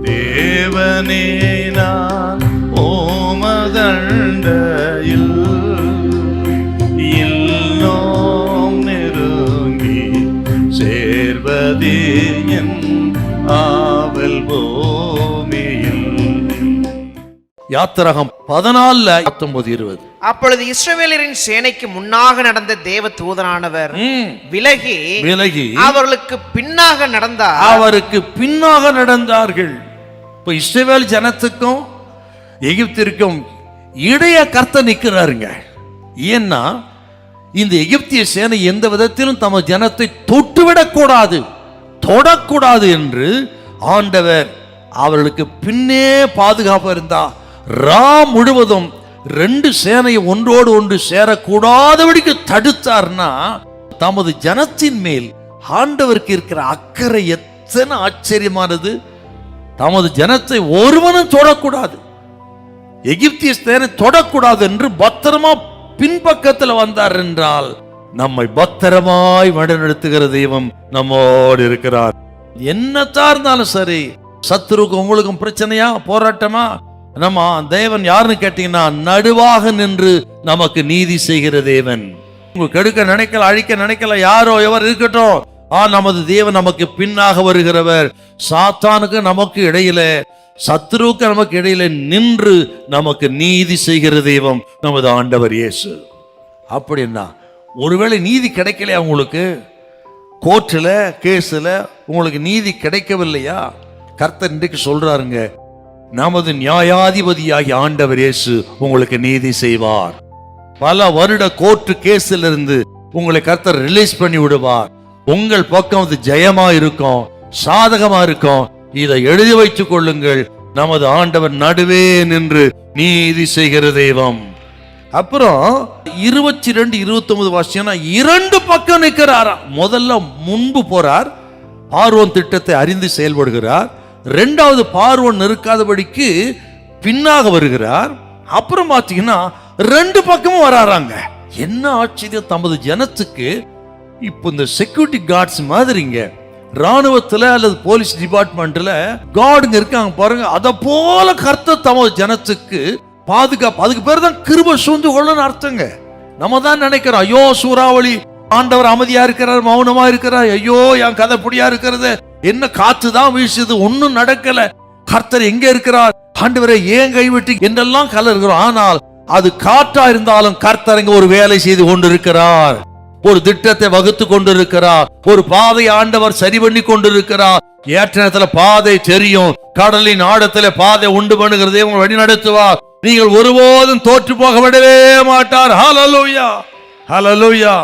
தேவனே நான் ஓமதண்டையில் இன்னும் நெருங்கி சேர்வதே என் ஆவல் பூமியில். யாத்திராகம் 14:19-20. அப்பொழுது இஸ்ரவேலரின் சேனைக்கு முன்னாக நடந்த தேவ தூதனானவர் விலகி அவர்களுக்கு பின்னாக நடந்தார். அவருக்கு பின்னாக நடந்தார்கள். இப்ப இஸ்ரவேல் ஜனத்துக்கும் எகிப்திற்கும் இடைய கர்த்தர் நிற்கிறாருங்க. ஏன்னா இந்த எகிப்திய சேனை எந்த விதத்திலும் தமது ஜனத்தை தொட்டுவிடக்கூடாது, தொடக்கூடாது என்று ஆண்டவர் அவர்களுக்கு பின்னே பாதுகாப்பு இருந்தா. ரா முழுவதும் 2 சேனையை ஒன்றோடு ஒன்று சேரக்கூடாதபடிக்கு தடுத்தார்னா தமது ஜனத்தின் மேல் ஆண்டவருக்கு இருக்கிற அக்கறை எத்தனை ஆச்சரியமானது. தமது ஜனத்தை ஒருவனும் தொடக்கூடாது, எகிப்திய சேனை தொடக்கூடாது என்று பத்திரமா பின்பக்கத்தில் வந்தார் என்றால் நம்மை பத்திரமாய் வழிநடத்துகிற தெய்வம் நம்மோடு இருக்கிறார். என்னத்தான் இருந்தாலும் சரி, சத்துருக்கும் உங்களுக்கும் பிரச்சனையா போராட்டமா, நம்ம தேவன் யாருன்னு கேட்டீங்கன்னா நடுவாக நின்று நமக்கு நீதி செய்கிற தேவன். உங்களுக்கு கெடுக்க நினைக்கல, அழிக்க நினைக்கல, யாரோ எவர் இருக்கட்டும், நமது தேவன் நமக்கு பின்னாக வருகிறவர். சாத்தானுக்கு நமக்கு இடையில, சத்துருவுக்கு நமக்கு இடையில நின்று நமக்கு நீதி செய்கிற தெய்வம் நமது ஆண்டவர் இயேசு. அப்படின்னா ஒருவேளை நீதி கிடைக்கலையா, உங்களுக்கு கோர்ட்டில் கேஸில் உங்களுக்கு நீதி கிடைக்கவில்லையா, கர்த்தர் இன்றைக்கு சொல்றாருங்க, நமது நியாயாதிபதியாகி ஆண்டவர் இயேசு உங்களுக்கு நீதி செய்வார். பல வருட கோர்ட்டு கேஸில் இருந்து உங்களை கர்த்தர் ரிலீஸ் பண்ணி விடுவார். உங்கள் பக்கம் அது ஜெயமா இருக்கும், சாதகமா இருக்கும். இதை எழுதி வைத்துக் கொள்ளுங்கள். நமது ஆண்டவர் நடுவே நின்று நீதி செய்கிற தெய்வம். அப்புறம் 22-29 வாசிச்சா 2 பக்கம் நிற்கிறாராம். முதல்ல முன்பு போறார், பார்வோன் திட்டத்தை அறிந்து செயல்படுகிறார். 2வது பார்வோன் இருக்காதபடிக்கு பின்னாக வருகிறார். அப்புறம் பார்த்தீங்கன்னா 2 பக்கமும் வராறாங்க. என்ன ஆச்சரியம்! தமது ஜனத்துக்கு இப்போ இந்த செக்யூரிட்டி கார்ட்ஸ் மாதிரிங்க, ராணுவத்துல அல்லது போலீஸ் டிபார்ட்மெண்ட்ல கார்டுங்க இருக்காங்க பாருங்க, அத போல கர்த்தர் தமது ஜனத்துக்கு பாதுகாப்பு. அதுக்கு பேர் தான் கிருபை சூழ்ந்து கொள்ளன்னு அர்த்தங்க. நம்ம தான் நினைக்கிறோம், ஐயோ சூறாவளி, ஆண்டவர் அமைதியா இருக்கிறார், மௌனமா இருக்கிறார், ஐயோ என் கதை புடியா இருக்கிறது, என்ன காத்து தான் வீசுது, ஒன்னும் நடக்கல, கர்த்தர் எங்க இருக்கிறார், ஆண்டவரை ஏன் கைவிட்டு என்றெல்லாம் கலர்கிறோம். ஆனால் அது காற்றா இருந்தாலும் கர்த்தர் இங்க ஒரு வேலை செய்து கொண்டிருக்கிறார், ஒரு திட்டத்தை வகுத்து கொண்டிருக்கிறார், ஒரு பாதை ஆண்டவர் சரி பண்ணி கொண்டிருக்கிறார். ஏற்ற நேரத்துல பாதை தெரியும், கடலின் ஆழத்துல பாதை உண்டு பண்ணுகிறதே உங்களை வழி நடத்துவார். நீங்கள் ஒருபோதும் தோற்று போக விடவே மாட்டார். ஹல்லேலூயா, ஹல்லேலூயா.